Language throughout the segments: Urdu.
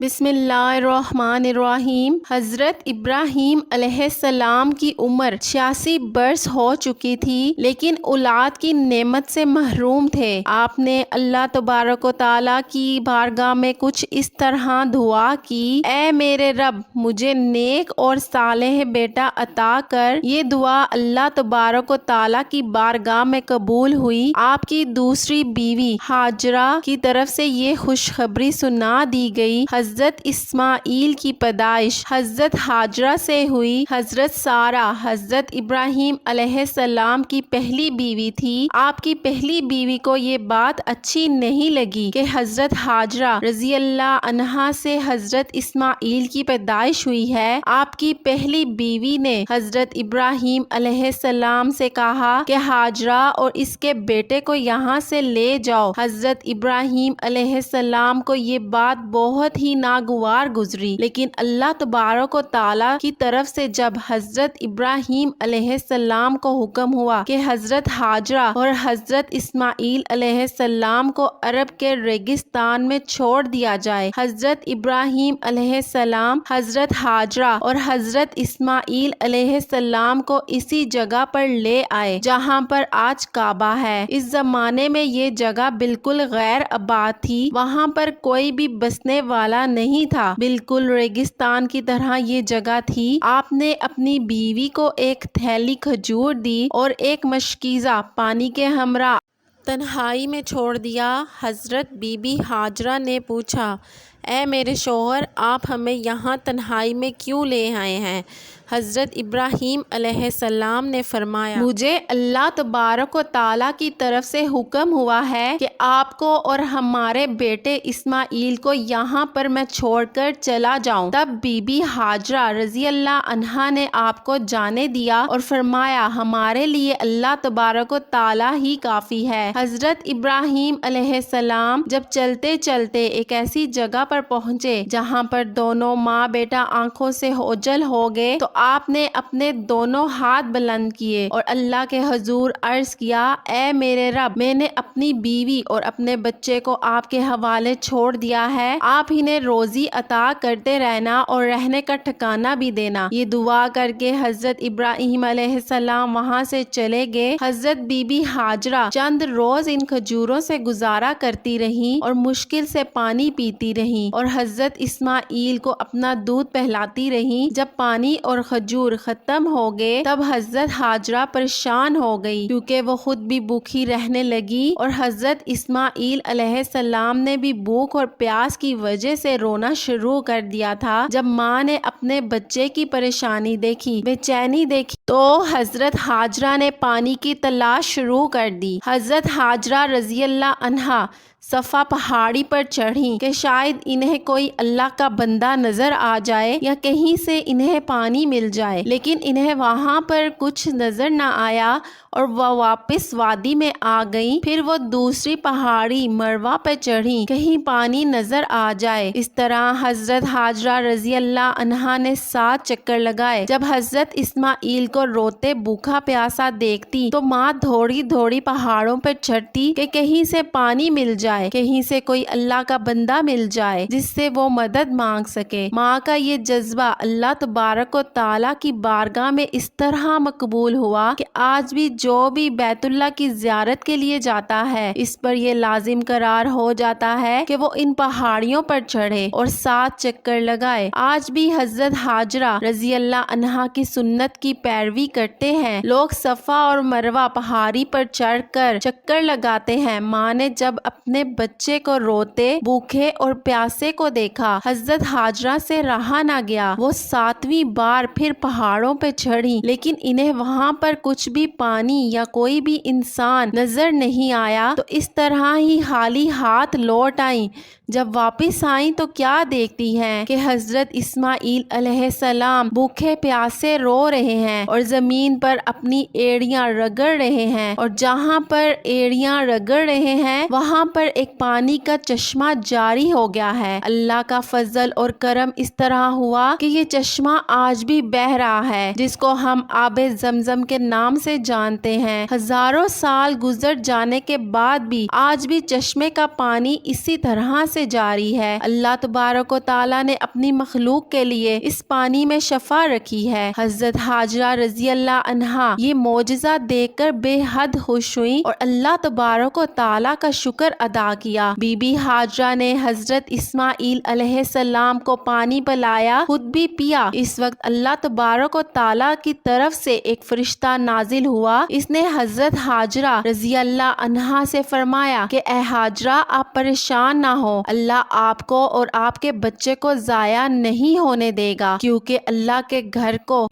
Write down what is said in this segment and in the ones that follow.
بسم اللہ الرحمن الرحیم۔ حضرت ابراہیم علیہ السلام کی عمر 86 برس ہو چکی تھی، لیکن اولاد کی نعمت سے محروم تھے۔ آپ نے اللہ تبارک و تعالیٰ کی بارگاہ میں کچھ اس طرح دعا کی: اے میرے رب، مجھے نیک اور صالح بیٹا عطا کر۔ یہ دعا اللہ تبارک و تعالیٰ کی بارگاہ میں قبول ہوئی۔ آپ کی دوسری بیوی ہاجرہ کی طرف سے یہ خوشخبری سنا دی گئی۔ حضرت اسماعیل کی پیدائش حضرت ہاجرہ سے ہوئی۔ حضرت سارہ حضرت ابراہیم علیہ السلام کی پہلی بیوی تھی۔ آپ کی پہلی بیوی کو یہ بات اچھی نہیں لگی کہ حضرت ہاجرہ رضی اللہ عنہا سے حضرت اسماعیل کی پیدائش ہوئی ہے۔ آپ کی پہلی بیوی نے حضرت ابراہیم علیہ السلام سے کہا کہ ہاجرہ اور اس کے بیٹے کو یہاں سے لے جاؤ۔ حضرت ابراہیم علیہ السلام کو یہ بات بہت ہی ناگوار گزری، لیکن اللہ تبارک و تعالیٰ کی طرف سے جب حضرت ابراہیم علیہ السلام کو حکم ہوا کہ حضرت ہاجرہ اور حضرت اسماعیل علیہ السلام کو عرب کے ریگستان میں چھوڑ دیا جائے، حضرت ابراہیم علیہ السلام حضرت ہاجرہ اور حضرت اسماعیل علیہ السلام کو اسی جگہ پر لے آئے جہاں پر آج کعبہ ہے۔ اس زمانے میں یہ جگہ بالکل غیر آباد تھی، وہاں پر کوئی بھی بسنے والا نہیں تھا، بالکل ریگستان کی طرح یہ جگہ تھی۔ آپ نے اپنی بیوی کو ایک تھیلی کھجور دی اور ایک مشکیزہ پانی کے ہمراہ تنہائی میں چھوڑ دیا۔ حضرت بی بی ہاجرہ نے پوچھا: اے میرے شوہر، آپ ہمیں یہاں تنہائی میں کیوں لے آئے ہیں؟ حضرت ابراہیم علیہ السلام نے فرمایا: مجھے اللہ تبارک و تعالیٰ کی طرف سے حکم ہوا ہے کہ آپ کو اور ہمارے بیٹے اسماعیل کو یہاں پر میں چھوڑ کر چلا جاؤں۔ تب بی بی ہاجرہ رضی اللہ عنہا نے آپ کو جانے دیا اور فرمایا: ہمارے لیے اللہ تبارک و تعالیٰ ہی کافی ہے۔ حضرت ابراہیم علیہ السلام جب چلتے چلتے ایک ایسی جگہ پر پہنچے جہاں پر دونوں ماں بیٹا آنکھوں سے اوجھل ہو گئے تو آپ نے اپنے دونوں ہاتھ بلند کیے اور اللہ کے حضور عرض کیا: اے میرے رب، میں نے اپنی بیوی اور اپنے بچے کو آپ کے حوالے چھوڑ دیا ہے، آپ انہیں روزی عطا کرتے رہنا اور رہنے کا ٹھکانہ بھی دینا۔ یہ دعا کر کے حضرت ابراہیم علیہ السلام وہاں سے چلے گئے۔ حضرت بی بی ہاجرہ چند روز ان کھجوروں سے گزارا کرتی رہیں اور مشکل سے پانی پیتی رہیں اور حضرت اسماعیل کو اپنا دودھ پہلاتی رہیں۔ جب پانی اور کھجور ختم ہو گئے تب حضرت ہاجرہ پریشان ہو گئی، کیونکہ وہ خود بھی بھوکی رہنے لگی اور حضرت اسماعیل علیہ السلام نے بھی بھوک اور پیاس کی وجہ سے رونا شروع کر دیا تھا۔ جب ماں نے اپنے بچے کی پریشانی دیکھی، بے چینی دیکھی، تو حضرت ہاجرہ نے پانی کی تلاش شروع کر دی۔ حضرت ہاجرہ رضی اللہ عنہا صفا پہاڑی پر چڑھیں کہ شاید انہیں کوئی اللہ کا بندہ نظر آ جائے یا کہیں سے انہیں پانی مل جائے، لیکن انہیں وہاں پر کچھ نظر نہ آیا اور وہ واپس وادی میں آ گئیں۔ پھر وہ دوسری پہاڑی مروہ پہ چڑھیں، کہیں پانی نظر آ جائے۔ اس طرح حضرت ہاجرہ رضی اللہ عنہا نے 7 چکر لگائے۔ جب حضرت اسماعیل کو روتے بھوکا پیاسا دیکھتی تو ماں تھوڑی تھوڑی پہاڑوں پہ چڑھتی کہ کہیں سے پانی مل جائے، کہیں سے کوئی اللہ کا بندہ مل جائے جس سے وہ مدد مانگ سکے۔ ماں کا یہ جذبہ اللہ تبارک و تعالیٰ کی بارگاہ میں اس طرح مقبول ہوا کہ آج بھی جو بھی بیت اللہ کی زیارت کے لیے جاتا ہے، اس پر یہ لازم قرار ہو جاتا ہے کہ وہ ان پہاڑیوں پر چڑھے اور 7 چکر لگائے۔ آج بھی حضرت ہاجرہ رضی اللہ عنہا کی سنت کی پیروی کرتے ہیں۔ لوگ صفا اور مروہ پہاڑی پر چڑھ کر چکر لگاتے ہیں۔ ماں نے جب اپنے بچے کو روتے بھوکے اور پیاسے کو دیکھا، حضرت ہاجرہ سے رہا نہ گیا۔ وہ 7ویں بار پھر پہاڑوں پہ چڑھی، لیکن انہیں وہاں پر کچھ بھی پانی یا کوئی بھی انسان نظر نہیں آیا، تو اس طرح ہی خالی ہاتھ لوٹ آئیں۔ جب واپس آئیں تو کیا دیکھتی ہیں کہ حضرت اسماعیل علیہ السلام بھوکے پیاسے رو رہے ہیں اور زمین پر اپنی ایڑیاں رگڑ رہے ہیں، اور جہاں پر ایڑیاں رگڑ رہے ہیں وہاں پر ایک پانی کا چشمہ جاری ہو گیا ہے۔ اللہ کا فضل اور کرم اس طرح ہوا کہ یہ چشمہ آج بھی بہہ رہا ہے، جس کو ہم آب زمزم کے نام سے جانتے ہیں۔ ہزاروں سال گزر جانے کے بعد بھی آج بھی چشمے کا پانی اسی طرح سے سے جاری ہے۔ اللہ تبارک و تعالیٰ نے اپنی مخلوق کے لیے اس پانی میں شفا رکھی ہے۔ حضرت حاجرہ رضی اللہ عنہا یہ معجزہ دیکھ کر بے حد خوش ہوئی اور اللہ تبارک و تعالیٰ کا شکر ادا کیا۔ بی بی حاجرہ نے حضرت اسماعیل علیہ السلام کو پانی پلایا، خود بھی پیا۔ اس وقت اللہ تبارک و تعالیٰ کی طرف سے ایک فرشتہ نازل ہوا۔ اس نے حضرت حاجرہ رضی اللہ عنہا سے فرمایا کہ اے حاجرہ آپ پریشان نہ ہو، اللہ آپ کو اور آپ کے بچے کو ضائع نہیں ہونے دے گا، کیونکہ اللہ کے گھر کو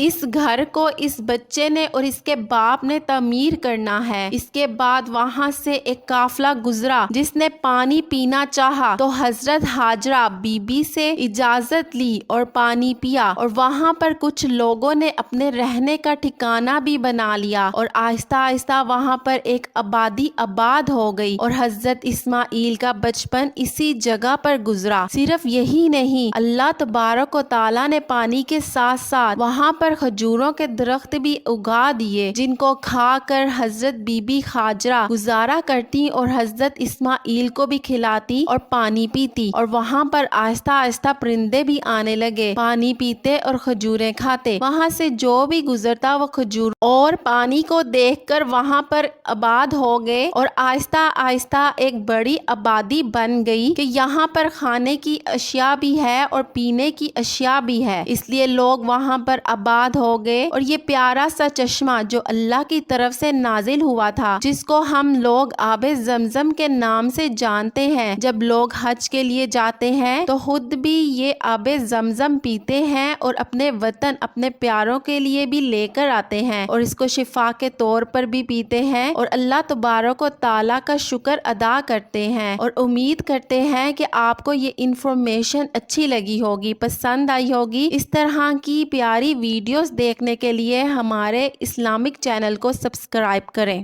اس بچے نے اور اس کے باپ نے تعمیر کرنا ہے۔ اس کے بعد وہاں سے ایک قافلہ گزرا جس نے پانی پینا چاہا تو حضرت حاجرہ بی بی سے اجازت لی اور پانی پیا، اور وہاں پر کچھ لوگوں نے اپنے رہنے کا ٹھکانہ بھی بنا لیا اور آہستہ آہستہ وہاں پر ایک آبادی آباد ہو گئی، اور حضرت اسماعیل کا بچپن اسی جگہ پر گزرا۔ صرف یہی نہیں، اللہ تبارک و تعالیٰ نے پانی کے ساتھ ساتھ وہاں پر کھجوروں کے درخت بھی اگا دیے، جن کو کھا کر حضرت بی بی حاجرہ گزارا کرتی اور حضرت اسماعیل کو بھی کھلاتی اور پانی پیتی، اور وہاں پر آہستہ آہستہ پرندے بھی آنے لگے، پانی پیتے اور کھجوریں کھاتے۔ وہاں سے جو بھی گزرتا وہ کھجور اور پانی کو دیکھ کر وہاں پر آباد ہو گئے، اور آہستہ آہستہ ایک بڑی آبادی بن گئی کہ یہاں پر کھانے کی اشیاء بھی ہے اور پینے کی اشیاء بھی ہے، اس لیے لوگ وہاں پر آباد ہو گئے۔ اور یہ پیارا سا چشمہ جو اللہ کی طرف سے نازل ہوا تھا، جس کو ہم لوگ آب زمزم کے نام سے جانتے ہیں، جب لوگ حج کے لیے جاتے ہیں تو خود بھی یہ آب زمزم پیتے ہیں اور اپنے وطن اپنے پیاروں کے لیے بھی لے کر آتے ہیں، اور اس کو شفا کے طور پر بھی پیتے ہیں اور اللہ تبارک و تعالیٰ کا شکر ادا کرتے ہیں۔ اور امید کرتے ہیں کہ آپ کو یہ انفارمیشن اچھی لگی ہوگی، پسند آئی ہوگی۔ اس طرح کی پیاری ویڈیوز دیکھنے کے لیے ہمارے اسلامک چینل کو سبسکرائب کریں۔